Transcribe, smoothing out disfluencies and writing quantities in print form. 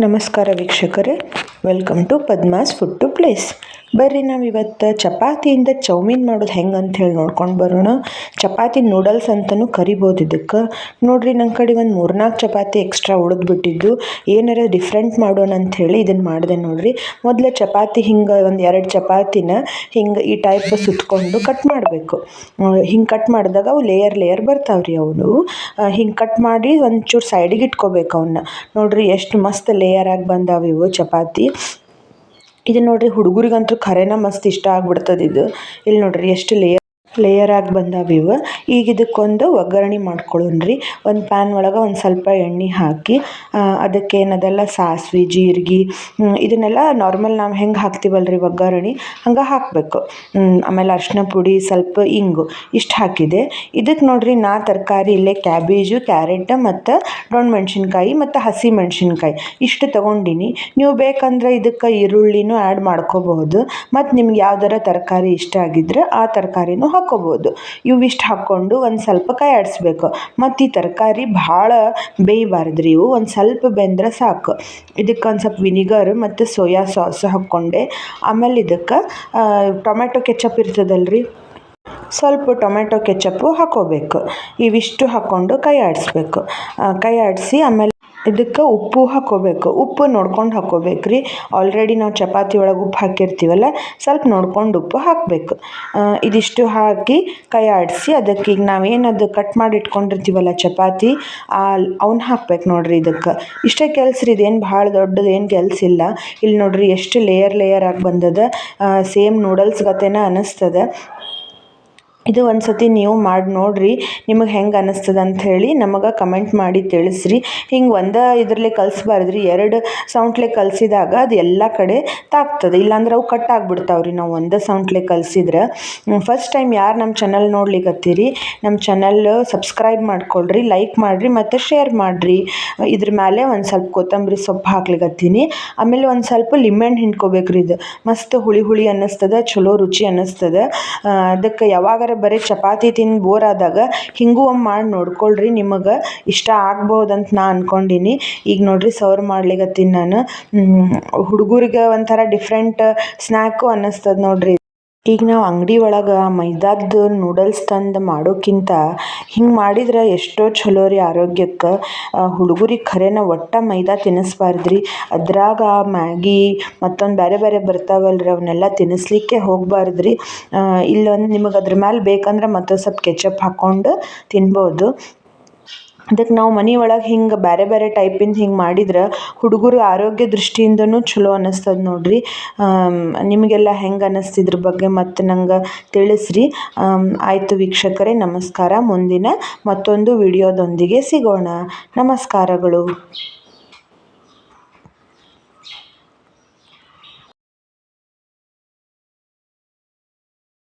ನಮಸ್ಕಾರ ವೀಕ್ಷಕರೇ, welcome to Padma's food to place. ಬರ್ರಿ ನಾವಿವತ್ತು ಚಪಾತಿಯಿಂದ ಚೌಮೀನ್ ಮಾಡೋದು ಹೆಂಗೆ ಅಂತ ಹೇಳಿ ನೋಡ್ಕೊಂಡು ಬರೋಣ. ಚಪಾತಿ ನೂಡಲ್ಸ್ ಅಂತಲೂ ಕರಿಬೋದು ಇದಕ್ಕೆ. ನೋಡಿರಿ, ನನ್ನ ಕಡೆ ಒಂದು 3-4 ಚಪಾತಿ ಎಕ್ಸ್ಟ್ರಾ ಉಳಿದ್ಬಿಟ್ಟಿದ್ದು, ಏನಾರ ಡಿಫ್ರೆಂಟ್ ಮಾಡೋಣ ಅಂಥೇಳಿ ಇದನ್ನು ಮಾಡಿದೆ ನೋಡಿರಿ. ಮೊದಲು ಚಪಾತಿ ಹಿಂಗೆ ಒಂದು 2 ಚಪಾತಿನ ಹಿಂಗೆ ಈ ಟೈಪ್ ಸುತ್ತಕೊಂಡು ಕಟ್ ಮಾಡಬೇಕು. ಹಿಂಗೆ ಕಟ್ ಮಾಡಿದಾಗ ಅವು ಲೇಯರ್ ಬರ್ತಾವ್ರಿ. ಅವನು ಹಿಂಗೆ ಕಟ್ ಮಾಡಿ ಒಂಚೂರು ಸೈಡಿಗೆ ಇಟ್ಕೋಬೇಕು ಅವನ್ನ. ನೋಡಿರಿ ಎಷ್ಟು ಮಸ್ತ್ ಲೇಯರ್ ಆಗಿ ಬಂದಾವ ಇವು ಚಪಾತಿ. ಇದು ನೋಡ್ರಿ, ಹುಡುಗರಿಗಂತೂ ಖರೇನ ಮಸ್ತ್ ಇಷ್ಟ ಆಗ್ಬಿಡ್ತದೆ ಇದು. ಇಲ್ಲಿ ನೋಡ್ರಿ ಎಷ್ಟು ಲೇಯರ್ ಆಗಿ ಬಂದಾವ ಇವು. ಈಗ ಇದಕ್ಕೊಂದು ಒಗ್ಗರಣೆ ಮಾಡ್ಕೊಳ್ಳೋಣ್ರಿ. ಒಂದು ಪ್ಯಾನ್ ಒಳಗೆ ಒಂದು ಸ್ವಲ್ಪ ಎಣ್ಣೆ ಹಾಕಿ ಅದಕ್ಕೆ ಏನದೆಲ್ಲ ಸಾಸಿವೆ, ಜೀರಿಗೆ ಇದನ್ನೆಲ್ಲ ನಾರ್ಮಲ್ ನಾವು ಹೆಂಗೆ ಹಾಕ್ತೀವಲ್ರಿ ಒಗ್ಗರಣೆ ಹಂಗೆ ಹಾಕಬೇಕು. ಆಮೇಲೆ ಅರಿಶಿನ ಪುಡಿ, ಸ್ವಲ್ಪ ಇಂಗು ಇಷ್ಟು ಹಾಕಿದೆ. ಇದಕ್ಕೆ ನೋಡ್ರಿ, ನಾ ತರಕಾರಿ ಇಲ್ಲೇ ಕ್ಯಾಬೇಜು, ಕ್ಯಾರೆಟ್ ಮತ್ತು ಡೊಣ್ ಮೆಣಸಿನ್ಕಾಯಿ ಮತ್ತು ಹಸಿ ಮೆಣಸಿನ್ಕಾಯಿ ಇಷ್ಟು ತೊಗೊಂಡಿನಿ. ನೀವು ಬೇಕಂದ್ರೆ ಇದಕ್ಕೆ ಈರುಳ್ಳಿನೂ ಆ್ಯಡ್ ಮಾಡ್ಕೋಬಹುದು. ಮತ್ತು ನಿಮ್ಗೆ ಯಾವ್ದಾರ ತರಕಾರಿ ಇಷ್ಟ ಆಗಿದ್ರೆ ಆ ತರಕಾರಿನೂ ಹಾಕ್ಕೋಬೋದು. ಇವಿಷ್ಟು ಹಾಕ್ಕೊಂಡು ಒಂದು ಸ್ವಲ್ಪ ಕೈ ಆಡಿಸ್ಬೇಕು. ಮತ್ತು ಈ ತರಕಾರಿ ಭಾಳ ಬೇಯಬಾರ್ದ್ರಿ, ಇವು ಒಂದು ಸ್ವಲ್ಪ ಬೆಂದ್ರೆ ಸಾಕು. ಇದಕ್ಕೆ ಒಂದು ಸ್ವಲ್ಪ ವಿನಿಗರ್ ಮತ್ತು ಸೋಯಾ ಸಾಸ್ ಹಾಕ್ಕೊಂಡೆ. ಆಮೇಲೆ ಇದಕ್ಕೆ ಟೊಮೆಟೊ ಕೆಚಪ್ ಇರ್ತದಲ್ರಿ, ಸ್ವಲ್ಪ ಟೊಮೆಟೊ ಕೆಚಪ್ಪು ಹಾಕ್ಕೋಬೇಕು. ಇವಿಷ್ಟು ಹಾಕ್ಕೊಂಡು ಕೈ ಆಡಿಸ್ಬೇಕು. ಕೈ ಆಡಿಸಿ ಆಮೇಲೆ ಇದಕ್ಕೆ ಉಪ್ಪು ಹಾಕ್ಕೋಬೇಕು. ಉಪ್ಪು ನೋಡ್ಕೊಂಡು ಹಾಕ್ಕೋಬೇಕ್ರಿ. ಆಲ್ರೆಡಿ ನಾವು ಚಪಾತಿ ಒಳಗೆ ಉಪ್ಪು ಹಾಕಿರ್ತೀವಲ್ಲ, ಸ್ವಲ್ಪ ನೋಡ್ಕೊಂಡು ಉಪ್ಪು ಹಾಕಬೇಕು. ಇದಿಷ್ಟು ಹಾಕಿ ಕೈ ಆಡಿಸಿ ಅದಕ್ಕೆ ಈಗ ನಾವೇನದು ಕಟ್ ಮಾಡಿ ಇಟ್ಕೊಂಡಿರ್ತೀವಲ್ಲ ಚಪಾತಿ, ಅವನ್ನ ಹಾಕ್ಬೇಕು ನೋಡ್ರಿ. ಇದಕ್ಕೆ ಇಷ್ಟೇ ಕೆಲಸ ರೀ, ಇದೇನು ಭಾಳ ದೊಡ್ಡದು ಏನು ಕೆಲಸ ಇಲ್ಲ. ಇಲ್ಲಿ ನೋಡ್ರಿ ಎಷ್ಟು ಲೇಯರ್ ಆಗಿ ಬಂದದ. ಸೇಮ್ ನೂಡಲ್ಸ್ ಗತೆನ ಅನ್ನಿಸ್ತದೆ. ಇದು ಒಂದು ಸತಿ ನೀವು ಮಾಡಿ ನೋಡಿರಿ, ನಿಮಗೆ ಹೆಂಗೆ ಅನ್ನಿಸ್ತದೆ ಅಂಥೇಳಿ ನಮಗೆ ಕಮೆಂಟ್ ಮಾಡಿ ತಿಳಿಸ್ರಿ. ಹಿಂಗೆ ಇದರಲ್ಲೇ ಕಲಿಸ್ಬಾರ್ದ್ರಿ, 2 ಸೌಂಟ್ಲೆ ಕಲಿಸಿದಾಗ ಅದು ಎಲ್ಲ ಕಡೆ ತಾಗ್ತದೆ. ಇಲ್ಲಾಂದ್ರೆ ಅವು ಕಟ್ ಆಗಿಬಿಡ್ತಾವ್ರಿ ನಾವು ಒಂದೇ ಸೌಂಟ್ಲೆ ಕಲಿಸಿದ್ರೆ. ಫಸ್ಟ್ ಟೈಮ್ ಯಾರು ನಮ್ಮ ಚಾನಲ್ ನೋಡ್ಲಿಕ್ಕತ್ತೀರಿ, ನಮ್ಮ ಚಾನಲ್ ಸಬ್ಸ್ಕ್ರೈಬ್ ಮಾಡ್ಕೊಳ್ರಿ, ಲೈಕ್ ಮಾಡಿರಿ ಮತ್ತು ಶೇರ್ ಮಾಡಿರಿ. ಇದ್ರ ಮೇಲೆ ಒಂದು ಸ್ವಲ್ಪ ಕೊತ್ತಂಬರಿ ಸೊಪ್ಪು ಹಾಕ್ಲಿಕ್ಕತ್ತೀನಿ. ಆಮೇಲೆ ಒಂದು ಸ್ವಲ್ಪ ಲಿಂಬೆಹಣ್ಣು ಹಿಂಡ್ಕೋಬೇಕ್ರಿ. ಇದು ಮಸ್ತ್ ಹುಳಿ ಅನ್ನಿಸ್ತದೆ, ಚಲೋ ರುಚಿ ಅನ್ನಿಸ್ತದೆ. ಅದಕ್ಕೆ ಯಾವಾಗಾರ ಬರೀ ಚಪಾತಿ ತಿಂದು ಬೋರ್ ಆದಾಗ ಹಿಂಗೂ ಒಮ್ಮೆ ಮಾಡಿ ನೋಡ್ಕೊಳ್ರಿ, ನಿಮಗೆ ಇಷ್ಟ ಆಗ್ಬೋದಂತ ನಾ ಅಂದ್ಕೊಂಡಿನಿ. ಈಗ ನೋಡ್ರಿ ಸರ್ವ್ ಮಾಡ್ಲಿಕ್ಕತ್ತೀನಿ ನಾನು. ಹುಡುಗರಿಗೆ ಒಂಥರ ಡಿಫ್ರೆಂಟ್ ಸ್ನ್ಯಾಕು ಅನ್ನಿಸ್ತದೆ ನೋಡ್ರಿ. ಈಗ ನಾವು ಅಂಗಡಿ ಒಳಗೆ ಮೈದಾದ್ದು ನೂಡಲ್ಸ್ ತಂದು ಮಾಡೋಕ್ಕಿಂತ ಹಿಂಗೆ ಮಾಡಿದ್ರೆ ಎಷ್ಟೋ ಚಲೋ ರೀ ಆರೋಗ್ಯಕ್ಕೆ. ಹುಡುಗರಿಗೆ ಖರೇನ ಒಟ್ಟು ಮೈದಾ ತಿನ್ನಿಸ್ಬಾರ್ದ್ರಿ. ಅದ್ರಾಗ ಮ್ಯಾಗಿ ಮತ್ತೊಂದು ಬೇರೆ ಬರ್ತಾವಲ್ರಿ, ಅವನ್ನೆಲ್ಲ ತಿನ್ನಿಸ್ಲಿಕ್ಕೆ ಹೋಗಬಾರ್ದ್ರಿ. ಇಲ್ಲೊಂದು ನಿಮಗೆ ಅದ್ರ ಮೇಲೆ ಬೇಕಂದ್ರೆ ಮತ್ತೊಂದು ಸ್ವಲ್ಪ ಕೆಚಪ್ ಹಾಕ್ಕೊಂಡು ತಿನ್ಬೋದು. ಅದಕ್ಕೆ ನಾವು ಮನೆ ಒಳಗೆ ಹಿಂಗೆ ಬೇರೆ ಟೈಪಿಂದ ಹಿಂಗೆ ಮಾಡಿದ್ರೆ ಹುಡುಗರು ಆರೋಗ್ಯ ದೃಷ್ಟಿಯಿಂದನೂ ಚಲೋ ಅನ್ನಿಸ್ತದೆ ನೋಡ್ರಿ. ನಿಮಗೆಲ್ಲ ಹೆಂಗೆ ಅನ್ನಿಸ್ತಿದ್ರ ಬಗ್ಗೆ ಮತ್ತು ನಂಗೆ ತಿಳಿಸ್ರಿ. ಆಯಿತು ವೀಕ್ಷಕರೇ, ನಮಸ್ಕಾರ. ಮುಂದಿನ ಮತ್ತೊಂದು ವಿಡಿಯೋದೊಂದಿಗೆ ಸಿಗೋಣ. ನಮಸ್ಕಾರಗಳು.